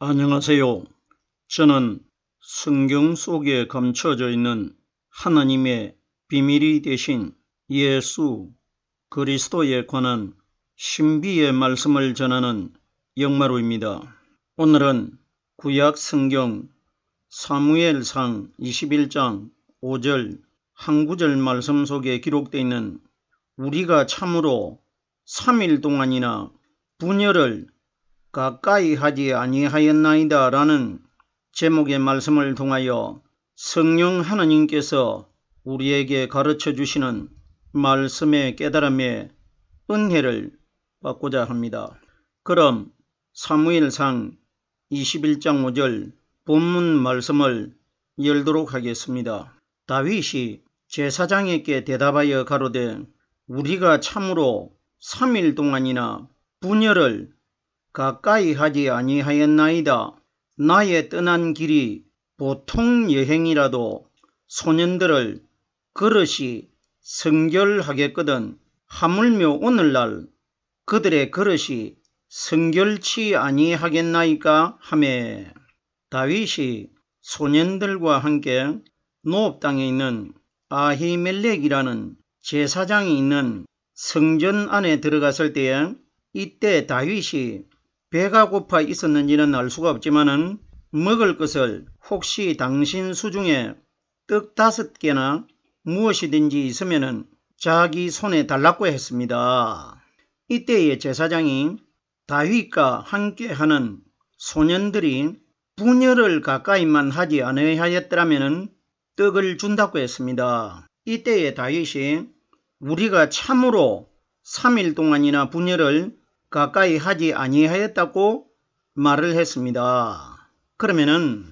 안녕하세요. 저는 성경 속에 감춰져 있는 하나님의 비밀이 되신 예수 그리스도에 관한 신비의 말씀을 전하는 영마루입니다. 오늘은 구약 성경 사무엘상 21장 5절 한 구절 말씀 속에 기록되어 있는 우리가 참으로 3일 동안이나 분열을 가까이 하지 아니하였나이다 라는 제목의 말씀을 통하여 성령 하나님께서 우리에게 가르쳐 주시는 말씀의 깨달음의 은혜를 받고자 합니다. 그럼 사무엘상 21장 5절 본문 말씀을 열도록 하겠습니다. 다윗이 제사장에게 대답하여 가로되 우리가 참으로 3일 동안이나 분열을 가까이 하지 아니하였나이다. 나의 떠난 길이 보통 여행이라도 소년들을 그릇이 성결하겠거든 하물며 오늘날 그들의 그릇이 성결치 아니하겠나이까 하매 다윗이 소년들과 함께 노업 땅에 있는 아히멜렉이라는 제사장이 있는 성전 안에 들어갔을 때에 이때 다윗이 배가 고파 있었는지는 알 수가 없지만은 먹을 것을 혹시 당신 수중에 떡 5개나 무엇이든지 있으면은 자기 손에 달라고 했습니다. 이때의 제사장이 다윗과 함께하는 소년들이 분열을 가까이만 하지 아니하였더라면은 떡을 준다고 했습니다. 이때의 다윗이 우리가 참으로 3일 동안이나 분열을 가까이 하지 아니하였다고 말을 했습니다. 그러면은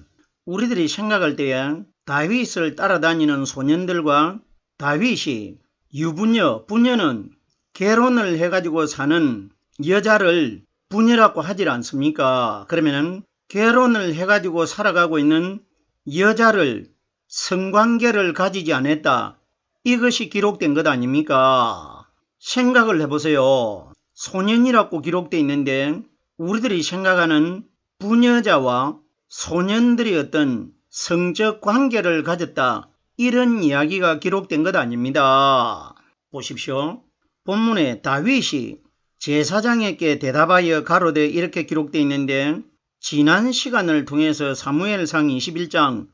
우리들이 생각할 때에 다윗을 따라다니는 소년들과 다윗이 유부녀, 부녀는 결혼을 해가지고 사는 여자를 부녀라고 하질 않습니까? 그러면은 결혼을 해가지고 살아가고 있는 여자를 성관계를 가지지 않았다. 이것이 기록된 것 아닙니까? 생각을 해보세요. 소년이라고 기록되어 있는데 우리들이 생각하는 부녀자와 소년들이 어떤 성적 관계를 가졌다. 이런 이야기가 기록된 것 아닙니다. 보십시오. 본문에 다윗이 제사장에게 대답하여 가로되 이렇게 기록되어 있는데 지난 시간을 통해서 사무엘상 21장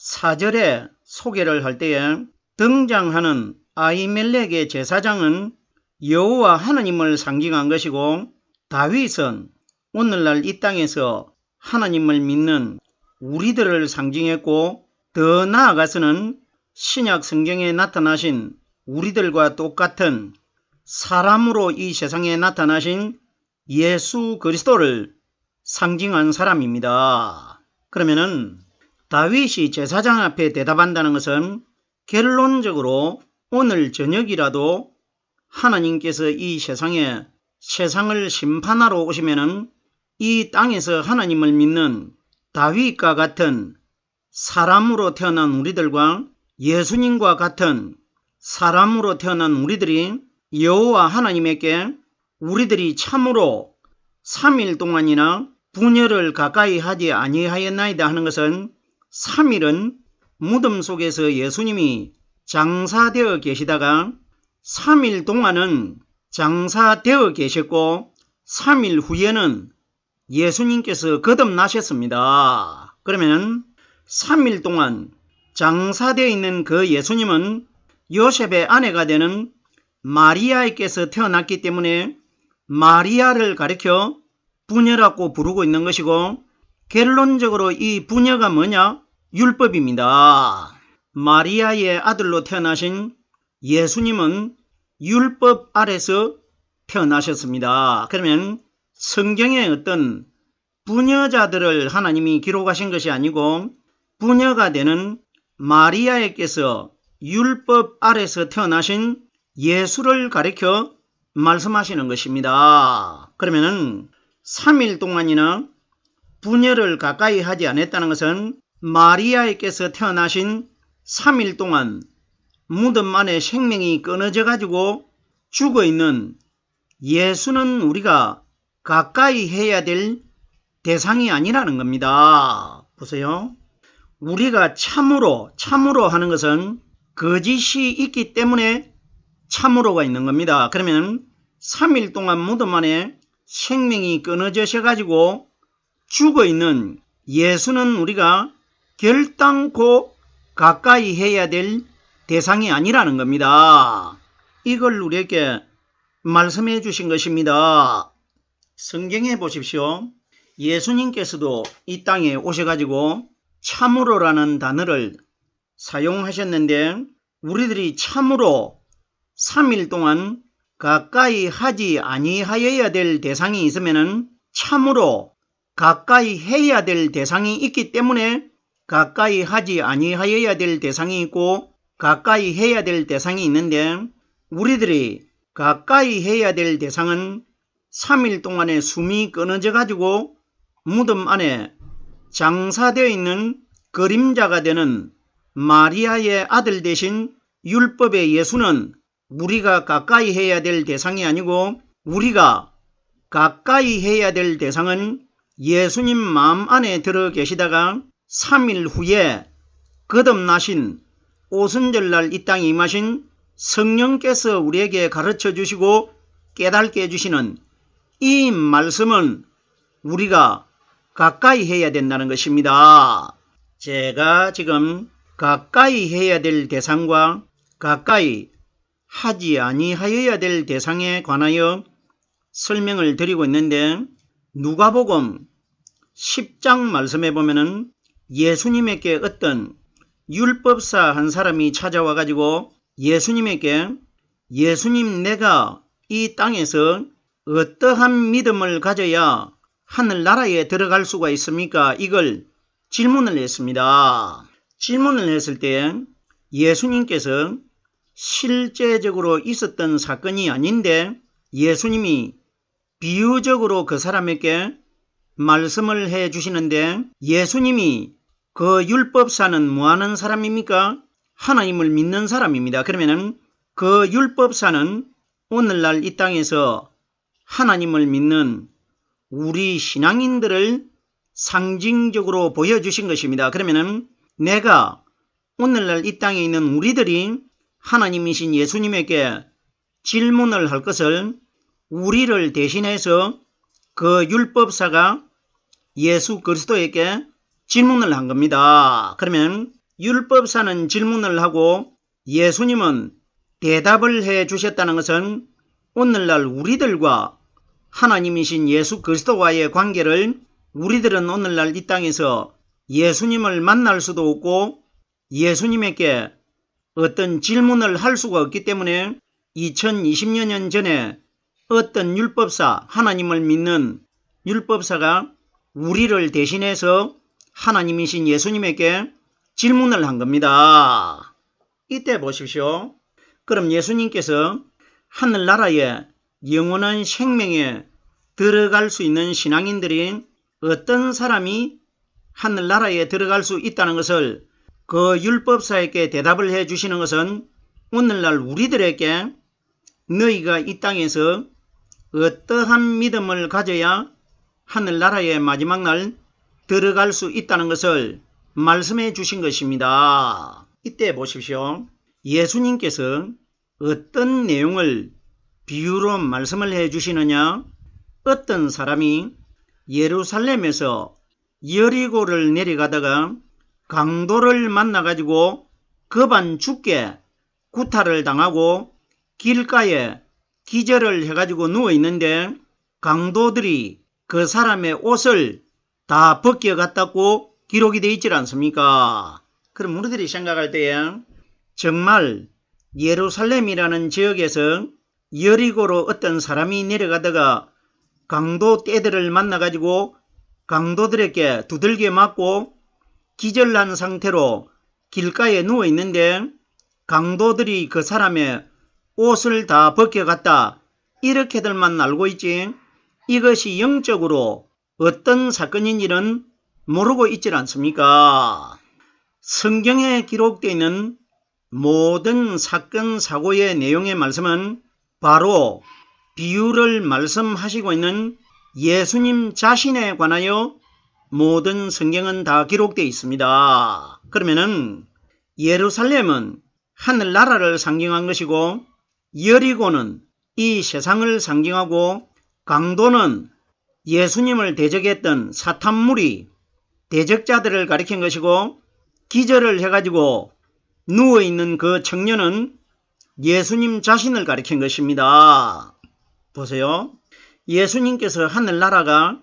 4절에 소개를 할 때에 등장하는 아히멜렉의 제사장은 여호와 하나님을 상징한 것이고 다윗은 오늘날 이 땅에서 하나님을 믿는 우리들을 상징했고 더 나아가서는 신약 성경에 나타나신 우리들과 똑같은 사람으로 이 세상에 나타나신 예수 그리스도를 상징한 사람입니다. 그러면은 다윗이 제사장 앞에 대답한다는 것은 결론적으로 오늘 저녁이라도 하나님께서 이 세상을 심판하러 오시면은 이 땅에서 하나님을 믿는 다윗과 같은 사람으로 태어난 우리들과 예수님과 같은 사람으로 태어난 우리들이 여호와 하나님에게 우리들이 참으로 3일 동안이나 분열을 가까이 하지 아니하였나이다 하는 것은 3일은 무덤 속에서 예수님이 장사되어 계시다가 3일 동안은 장사되어 계셨고 3일 후에는 예수님께서 거듭나셨습니다. 그러면 3일 동안 장사되어 있는 그 예수님은 요셉의 아내가 되는 마리아에게서 태어났기 때문에 마리아를 가리켜 부녀라고 부르고 있는 것이고 결론적으로 이 부녀가 뭐냐? 율법입니다. 마리아의 아들로 태어나신 예수님은 율법 아래서 태어나셨습니다. 그러면 성경의 어떤 부녀자들을 하나님이 기록하신 것이 아니고 부녀가 되는 마리아에게서 율법 아래서 태어나신 예수를 가리켜 말씀하시는 것입니다. 그러면은 3일 동안이나 부녀를 가까이 하지 않았다는 것은 마리아에게서 태어나신 3일 동안 무덤 안에 생명이 끊어져 가지고 죽어 있는 예수는 우리가 가까이 해야 될 대상이 아니라는 겁니다. 보세요. 우리가 참으로 하는 것은 거짓이 있기 때문에 참으로가 있는 겁니다. 그러면 3일 동안 무덤 안에 생명이 끊어져서 가지고 죽어있는 예수는 우리가 결단코 가까이 해야 될 대상이 아니라는 겁니다. 이걸 우리에게 말씀해 주신 것입니다. 성경에 보십시오. 예수님께서도 이 땅에 오셔가지고 참으로라는 단어를 사용하셨는데 우리들이 참으로 3일 동안 가까이 하지 아니하여야 될 대상이 있으면 참으로 가까이 해야 될 대상이 있기 때문에 가까이 하지 아니하여야 될 대상이 있고 가까이 해야 될 대상이 있는데 우리들이 가까이 해야 될 대상은 3일 동안에 숨이 끊어져 가지고 무덤 안에 장사되어 있는 그림자가 되는 마리아의 아들 되신 율법의 예수는 우리가 가까이 해야 될 대상이 아니고 우리가 가까이 해야 될 대상은 예수님 마음 안에 들어 계시다가 3일 후에 거듭나신 오순절날 이 땅에 임하신 성령께서 우리에게 가르쳐 주시고 깨닫게 해주시는 이 말씀은 우리가 가까이 해야 된다는 것입니다. 제가 지금 가까이 해야 될 대상과 가까이 하지 아니하여야 될 대상에 관하여 설명을 드리고 있는데 누가복음 10장 말씀에 보면은 예수님에게 어떤 율법사 한 사람이 찾아와 가지고 예수님에게 예수님 내가 이 땅에서 어떠한 믿음을 가져야 하늘나라에 들어갈 수가 있습니까? 이걸 질문을 했습니다. 질문을 했을 때 예수님께서 실제적으로 있었던 사건이 아닌데 예수님이 비유적으로 그 사람에게 말씀을 해 주시는데 예수님이 그 율법사는 뭐하는 사람입니까? 하나님을 믿는 사람입니다. 그러면은 그 율법사는 오늘날 이 땅에서 하나님을 믿는 우리 신앙인들을 상징적으로 보여주신 것입니다. 그러면은 내가 오늘날 이 땅에 있는 우리들이 하나님이신 예수님에게 질문을 할 것을 우리를 대신해서 그 율법사가 예수 그리스도에게 질문을 한 겁니다. 그러면 율법사는 질문을 하고 예수님은 대답을 해 주셨다는 것은 오늘날 우리들과 하나님이신 예수 그리스도와의 관계를 우리들은 오늘날 이 땅에서 예수님을 만날 수도 없고 예수님에게 어떤 질문을 할 수가 없기 때문에 2020여 년 전에 어떤 율법사, 하나님을 믿는 율법사가 우리를 대신해서 하나님이신 예수님에게 질문을 한 겁니다. 이때 보십시오. 그럼 예수님께서 하늘나라에 영원한 생명에 들어갈 수 있는 신앙인들이 어떤 사람이 하늘나라에 들어갈 수 있다는 것을 그 율법사에게 대답을 해 주시는 것은 오늘날 우리들에게 너희가 이 땅에서 어떠한 믿음을 가져야 하늘나라의 마지막 날 들어갈 수 있다는 것을 말씀해 주신 것입니다. 이때 보십시오. 예수님께서 어떤 내용을 비유로 말씀을 해 주시느냐? 어떤 사람이 예루살렘에서 여리고를 내려가다가 강도를 만나가지고 급한 죽게 구타를 당하고 길가에 기절을 해가지고 누워있는데 강도들이 그 사람의 옷을 다 벗겨갔다고 기록이 되어 있지 않습니까? 그럼 우리들이 생각할 때에 정말 예루살렘이라는 지역에서 여리고로 어떤 사람이 내려가다가 강도 떼들을 만나가지고 강도들에게 두들겨 맞고 기절난 상태로 길가에 누워있는데 강도들이 그 사람의 옷을 다 벗겨갔다. 이렇게들만 알고 있지 이것이 영적으로 어떤 사건인지는 모르고 있지 않습니까? 성경에 기록되어 있는 모든 사건 사고의 내용의 말씀은 바로 비유를 말씀하시고 있는 예수님 자신에 관하여 모든 성경은 다 기록되어 있습니다. 그러면은 예루살렘은 하늘나라를 상징한 것이고, 여리고는 이 세상을 상징하고, 강도는 예수님을 대적했던 사탄무리 대적자들을 가리킨 것이고, 기절을 해가지고 누워있는 그 청년은 예수님 자신을 가리킨 것입니다. 보세요. 예수님께서 하늘나라가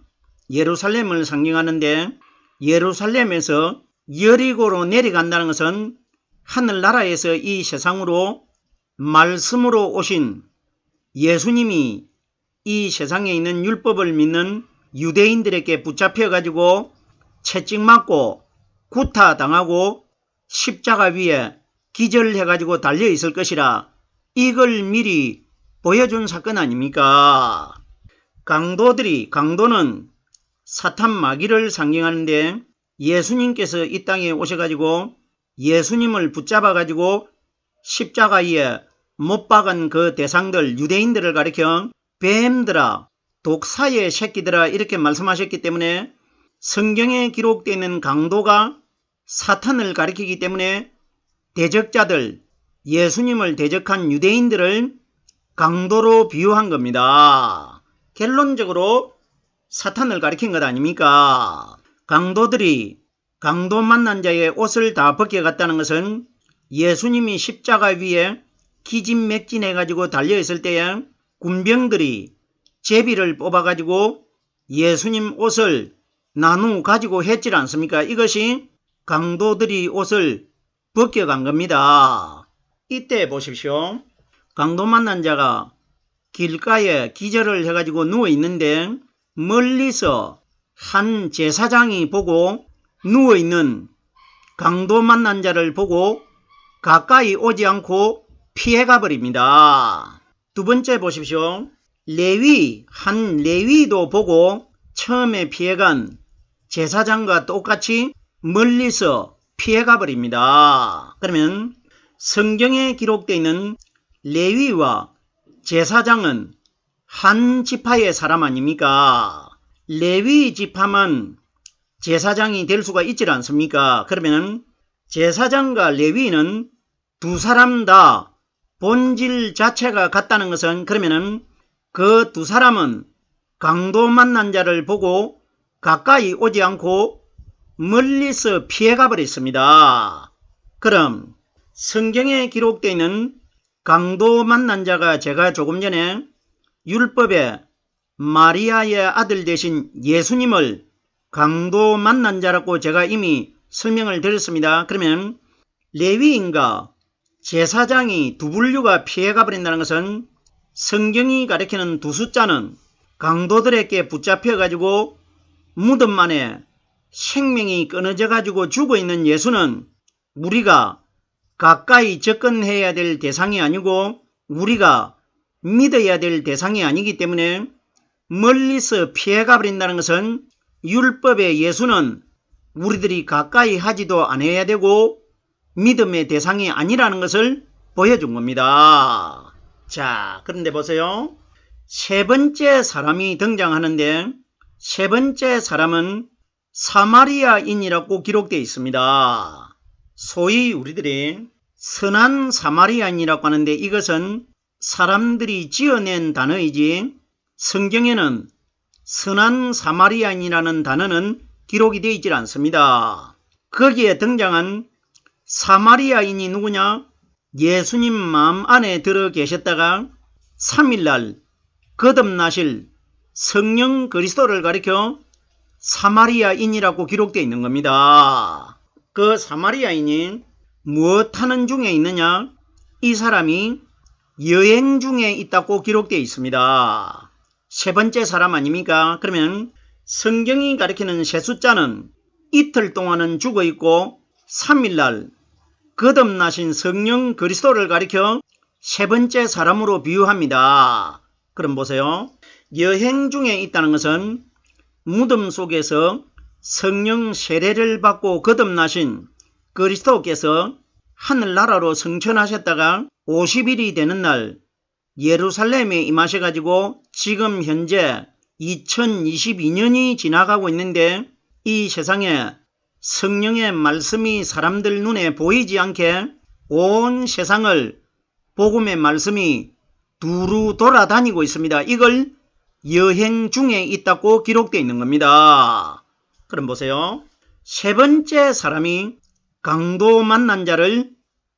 예루살렘을 상징하는데, 예루살렘에서 여리고로 내려간다는 것은 하늘나라에서 이 세상으로 말씀으로 오신 예수님이 이 세상에 있는 율법을 믿는 유대인들에게 붙잡혀 가지고 채찍맞고 구타당하고 십자가 위에 기절해 가지고 달려 있을 것이라, 이걸 미리 보여준 사건 아닙니까? 강도는 사탄 마귀를 상징하는데, 예수님께서 이 땅에 오셔가지고 예수님을 붙잡아가지고 십자가 위에 못 박은 그 대상들, 유대인들을 가리켜 뱀들아, 독사의 새끼들아 이렇게 말씀하셨기 때문에, 성경에 기록되어 있는 강도가 사탄을 가리키기 때문에 대적자들, 예수님을 대적한 유대인들을 강도로 비유한 겁니다. 결론적으로 사탄을 가리킨 것 아닙니까? 강도들이 강도 만난 자의 옷을 다 벗겨갔다는 것은 예수님이 십자가 위에 기진맥진해가지고 달려있을 때에 군병들이 제비를 뽑아가지고 예수님 옷을 나누어 가지고 했지 않습니까? 이것이 강도들이 옷을 벗겨간 겁니다. 이때 보십시오. 강도 만난 자가 길가에 기절을 해가지고 누워있는데, 멀리서 한 제사장이 보고 누워있는 강도 만난 자를 보고 가까이 오지 않고 피해가 버립니다. 두 번째 보십시오. 한 레위도 보고 처음에 피해간 제사장과 똑같이 멀리서 피해가 버립니다. 그러면 성경에 기록되어 있는 레위와 제사장은 한 지파의 사람 아닙니까? 레위 지파만 제사장이 될 수가 있지 않습니까? 그러면 제사장과 레위는 두 사람 다 본질 자체가 같다는 것은, 그러면 그 두 사람은 강도 만난 자를 보고 가까이 오지 않고 멀리서 피해가 버렸습니다. 그럼 성경에 기록되어 있는 강도 만난 자가, 제가 조금 전에 율법에 마리아의 아들 되신 예수님을 강도 만난 자라고 제가 이미 설명을 드렸습니다. 그러면 레위인과 제사장이 두 분류가 피해가 버린다는 것은, 성경이 가리키는 두 숫자는 강도들에게 붙잡혀 가지고 무덤 안에 생명이 끊어져 가지고 죽어 있는 예수는 우리가 가까이 접근해야 될 대상이 아니고 우리가 믿어야 될 대상이 아니기 때문에 멀리서 피해가 버린다는 것은, 율법의 예수는 우리들이 가까이 하지도 않아야 되고 믿음의 대상이 아니라는 것을 보여준 겁니다. 자, 그런데 보세요. 세 번째 사람이 등장하는데, 세 번째 사람은 사마리아인이라고 기록되어 있습니다. 소위 우리들이 선한 사마리아인이라고 하는데, 이것은 사람들이 지어낸 단어이지 성경에는 선한 사마리아인이라는 단어는 기록이 되어 있지 않습니다. 거기에 등장한 사마리아인이 누구냐? 예수님 마음 안에 들어 계셨다가 3일날 거듭나실 성령 그리스도를 가리켜 사마리아인이라고 기록되어 있는 겁니다. 그 사마리아인이 무엇 하는 중에 있느냐? 이 사람이 여행 중에 있다고 기록되어 있습니다. 세 번째 사람 아닙니까? 그러면 성경이 가리키는 세 숫자는 이틀 동안은 죽어 있고 3일날 거듭나신 성령 그리스도를 가리켜 세 번째 사람으로 비유합니다. 그럼 보세요. 여행 중에 있다는 것은 무덤 속에서 성령 세례를 받고 거듭나신 그리스도께서 하늘나라로 승천하셨다가 50일이 되는 날 예루살렘에 임하셔가지고 지금 현재 2022년이 지나가고 있는데 이 세상에 성령의 말씀이 사람들 눈에 보이지 않게 온 세상을 복음의 말씀이 두루 돌아다니고 있습니다. 이걸 여행 중에 있다고 기록되어 있는 겁니다. 그럼 보세요. 세 번째 사람이 강도 만난 자를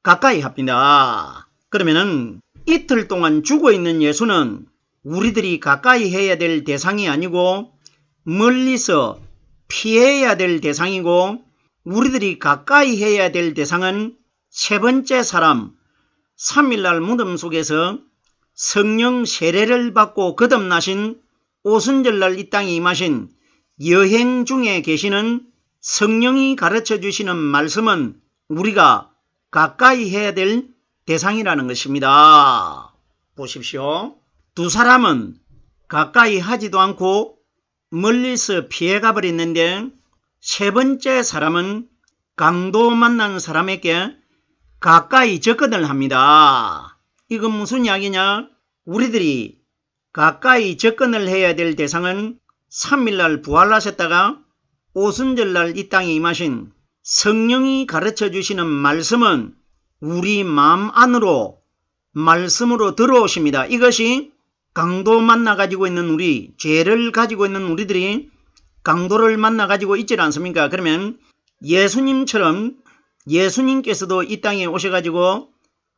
가까이 합니다. 그러면은 이틀 동안 죽어있는 예수는 우리들이 가까이 해야 될 대상이 아니고 멀리서 피해야 될 대상이고, 우리들이 가까이 해야 될 대상은 세 번째 사람, 3일날 무덤 속에서 성령 세례를 받고 거듭나신 오순절날 이 땅에 임하신 여행 중에 계시는 성령이 가르쳐 주시는 말씀은 우리가 가까이 해야 될 대상이라는 것입니다. 보십시오. 두 사람은 가까이 하지도 않고 멀리서 피해가 버렸는데, 세 번째 사람은 강도 만난 사람에게 가까이 접근을 합니다. 이건 무슨 이야기냐? 우리들이 가까이 접근을 해야 될 대상은 3일날 부활하셨다가 오순절날 이 땅에 임하신 성령이 가르쳐 주시는 말씀은 우리 마음 안으로 말씀으로 들어오십니다. 이것이 강도 만나 가지고 있는 우리, 죄를 가지고 있는 우리들이 강도를 만나 가지고 있지 않습니까? 그러면 예수님처럼 예수님께서도 이 땅에 오셔가지고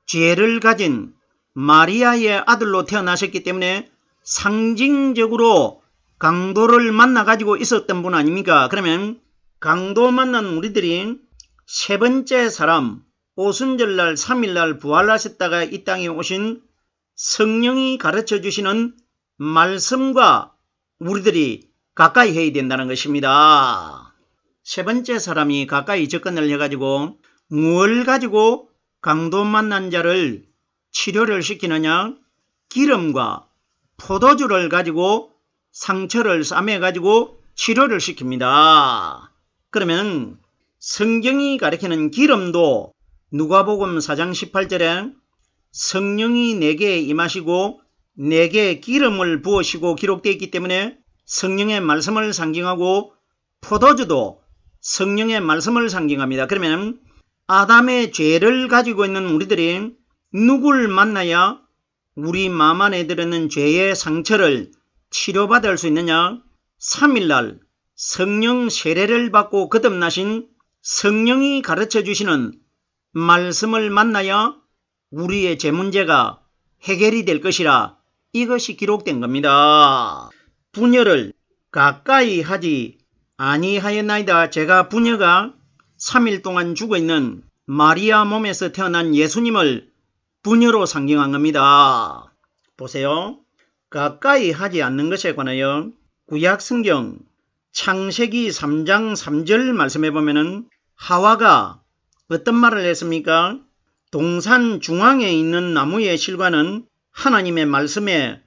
죄를 가진 마리아의 아들로 태어나셨기 때문에 상징적으로 강도를 만나 가지고 있었던 분 아닙니까? 그러면 강도 만난 우리들이 세 번째 사람, 오순절날 3일날 부활하셨다가 이 땅에 오신 성령이 가르쳐 주시는 말씀과 우리들이 가까이 해야 된다는 것입니다. 세 번째 사람이 가까이 접근을 해가지고 뭘 가지고 강도 만난 자를 치료를 시키느냐? 기름과 포도주를 가지고 상처를 싸매가지고 치료를 시킵니다. 그러면 성경이 가리키는 기름도 누가복음 4장 18절에 성령이 내게 임하시고 내게 기름을 부으시고 기록되어 있기 때문에 성령의 말씀을 상징하고, 포도주도 성령의 말씀을 상징합니다. 그러면 아담의 죄를 가지고 있는 우리들이 누굴 만나야 우리 마음 안에 들어있는 죄의 상처를 치료받을 수 있느냐? 3일날 성령 세례를 받고 거듭나신 성령이 가르쳐 주시는 말씀을 만나야 우리의 죄 문제가 해결이 될 것이라 이것이 기록된 겁니다. 부녀를 가까이 하지 아니하였나이다. 제가 부녀가 3일 동안 죽어있는 마리아 몸에서 태어난 예수님을 부녀로 상징한 겁니다. 보세요. 가까이 하지 않는 것에 관하여 구약성경 창세기 3장 3절 말씀해 보면은 하와가 어떤 말을 했습니까? 동산 중앙에 있는 나무의 실과는 하나님의 말씀에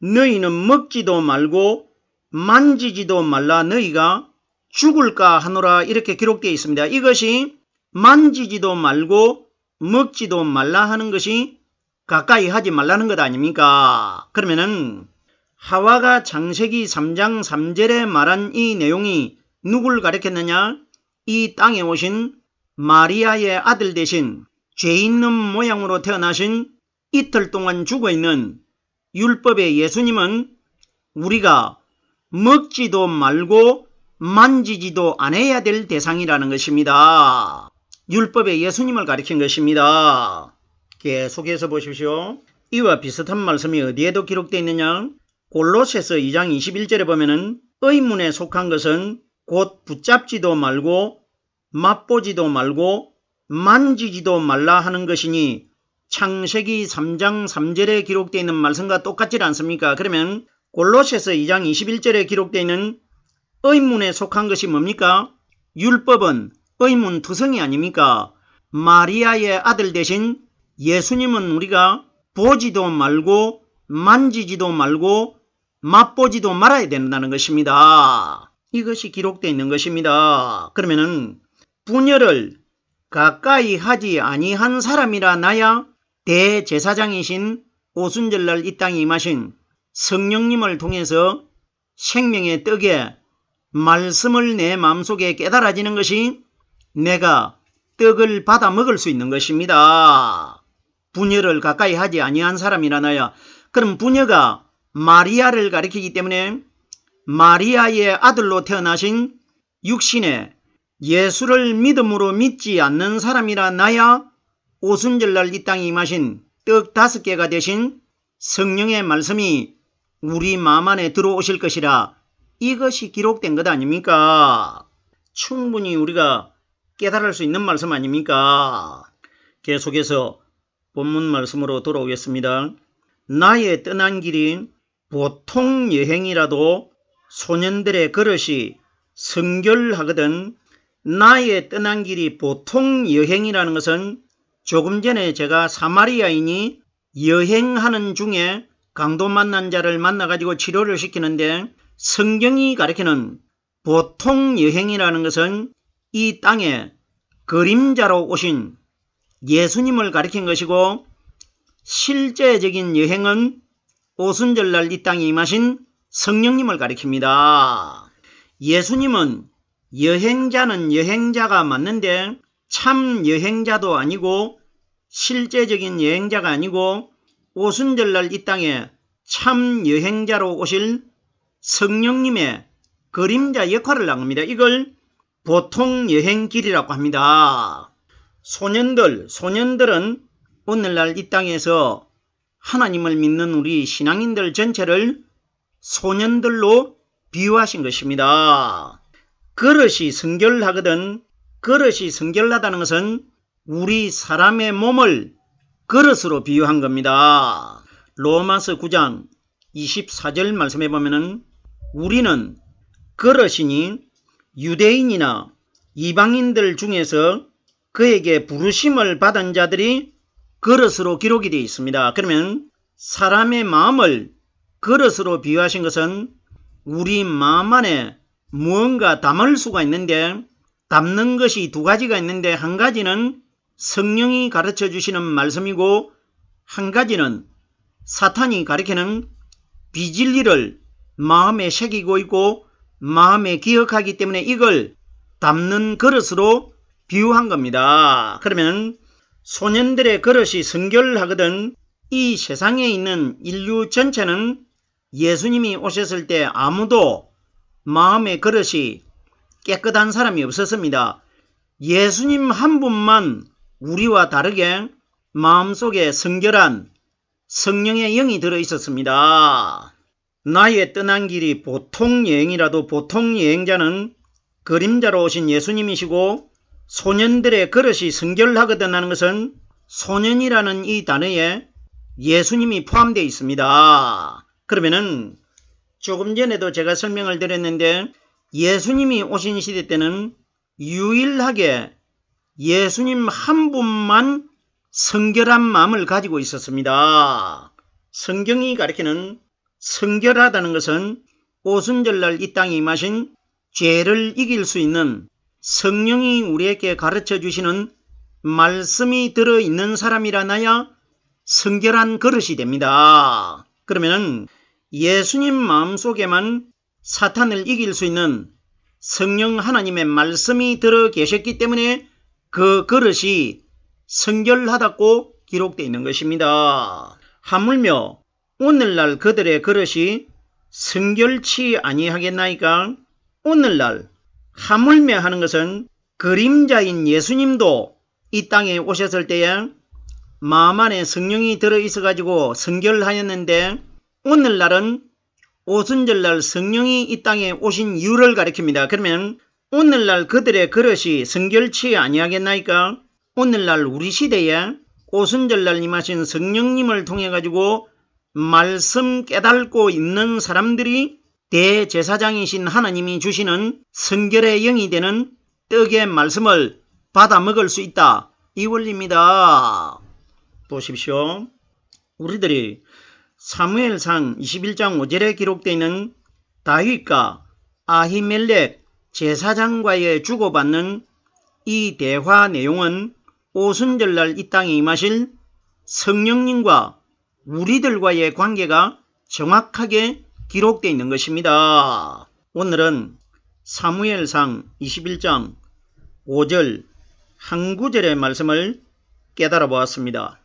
너희는 먹지도 말고 만지지도 말라 너희가 죽을까 하노라 이렇게 기록되어 있습니다. 이것이 만지지도 말고 먹지도 말라 하는 것이 가까이 하지 말라는 것 아닙니까? 그러면은 하와가 창세기 3장 3절에 말한 이 내용이 누굴 가리켰느냐? 이 땅에 오신 마리아의 아들 대신 죄 있는 모양으로 태어나신 이틀 동안 죽어있는 율법의 예수님은 우리가 먹지도 말고 만지지도 않아야 될 대상이라는 것입니다. 율법의 예수님을 가리킨 것입니다. 계속해서 보십시오. 이와 비슷한 말씀이 어디에도 기록되어 있느냐? 골로새서 2장 21절에 보면은 의문에 속한 것은 곧 붙잡지도 말고 맛보지도 말고 만지지도 말라 하는 것이니 창세기 3장 3절에 기록되어 있는 말씀과 똑같지 않습니까? 그러면 골로새서 2장 21절에 기록되어 있는 의문에 속한 것이 뭡니까? 율법은 의문 투성이 아닙니까? 마리아의 아들 대신 예수님은 우리가 보지도 말고 만지지도 말고 맛보지도 말아야 된다는 것입니다. 이것이 기록되어 있는 것입니다. 그러면은 부녀를 가까이 하지 아니한 사람이라 나야 대제사장이신 오순절날 이 땅에 임하신 성령님을 통해서 생명의 떡에 말씀을 내 마음속에 깨달아지는 것이 내가 떡을 받아 먹을 수 있는 것입니다. 부녀를 가까이 하지 아니한 사람이라나야. 그럼 부녀가 마리아를 가리키기 때문에 마리아의 아들로 태어나신 육신의 예수를 믿음으로 믿지 않는 사람이라 나야 오순절날 이 땅에 임하신 떡 5개가 되신 성령의 말씀이 우리 마음 안에 들어오실 것이라 이것이 기록된 것 아닙니까? 충분히 우리가 깨달을 수 있는 말씀 아닙니까? 계속해서 본문 말씀으로 돌아오겠습니다. 나의 떠난 길이 보통 여행이라도 소년들의 그릇이 성결하거든. 나의 떠난 길이 보통 여행이라는 것은 조금 전에 제가 사마리아인이 여행하는 중에 강도 만난 자를 만나가지고 치료를 시키는데 성경이 가리키는 보통 여행이라는 것은 이 땅에 그림자로 오신 예수님을 가리킨 것이고 실제적인 여행은 오순절날 이 땅에 임하신 성령님을 가리킵니다. 예수님은 여행자는 여행자가 맞는데 참 여행자도 아니고 실제적인 여행자가 아니고 오순절날 이 땅에 참 여행자로 오실 성령님의 그림자 역할을 한 겁니다. 이걸 보통 여행길이라고 합니다. 소년들은 오늘날 이 땅에서 하나님을 믿는 우리 신앙인들 전체를 소년들로 비유하신 것입니다. 그릇이 성결하거든. 그릇이 성결하다는 것은 우리 사람의 몸을 그릇으로 비유한 겁니다. 로마서 9장 24절 말씀해 보면은 우리는 그릇이니 유대인이나 이방인들 중에서 그에게 부르심을 받은 자들이 그릇으로 기록이 되어 있습니다. 그러면 사람의 마음을 그릇으로 비유하신 것은 우리 마음 안에 무언가 담을 수가 있는데 담는 것이 2가지가 있는데 한 가지는 성령이 가르쳐 주시는 말씀이고 한 가지는 사탄이 가리키는 비진리를 마음에 새기고 있고 마음에 기억하기 때문에 이걸 담는 그릇으로 비유한 겁니다. 그러면 소년들의 그릇이 성결하거든. 이 세상에 있는 인류 전체는 예수님이 오셨을 때 아무도 마음의 그릇이 깨끗한 사람이 없었습니다. 예수님 한 분만 우리와 다르게 마음속에 성결한 성령의 영이 들어있었습니다. 나의 떠난 길이 보통 여행이라도 보통 여행자는 그림자로 오신 예수님이시고 소년들의 그릇이 성결하거든 하는 것은 소년이라는 이 단어에 예수님이 포함되어 있습니다. 그러면은 조금 전에도 제가 설명을 드렸는데 예수님이 오신 시대 때는 유일하게 예수님 한 분만 성결한 마음을 가지고 있었습니다. 성경이 가리키는 성결하다는 것은 오순절날 이 땅에 임하신 죄를 이길 수 있는 성령이 우리에게 가르쳐 주시는 말씀이 들어있는 사람이라나야 성결한 그릇이 됩니다. 그러면 예수님 마음속에만 사탄을 이길 수 있는 성령 하나님의 말씀이 들어 계셨기 때문에 그 그릇이 성결하다고 기록되어 있는 것입니다. 하물며 오늘날 그들의 그릇이 성결치 아니하겠나이까? 오늘날 하물며 하는 것은 그림자인 예수님도 이 땅에 오셨을 때에 마음 안에 성령이 들어있어 가지고 성결하였는데 오늘날은 오순절날 성령이 이 땅에 오신 이유를 가리킵니다. 그러면 오늘날 그들의 그릇이 성결치 아니하겠나이까? 오늘날 우리 시대에 오순절날 임하신 성령님을 통해 가지고 말씀 깨닫고 있는 사람들이 대제사장이신 하나님이 주시는 성결의 영이 되는 떡의 말씀을 받아 먹을 수 있다. 이 원리입니다. 보십시오. 우리들이 사무엘상 21장 5절에 기록되어 있는 다윗과 아히멜렉 제사장과의 주고받는 이 대화 내용은 오순절날 이 땅에 임하실 성령님과 우리들과의 관계가 정확하게 기록되어 있는 것입니다. 오늘은 사무엘상 21장 5절 한 구절의 말씀을 깨달아 보았습니다.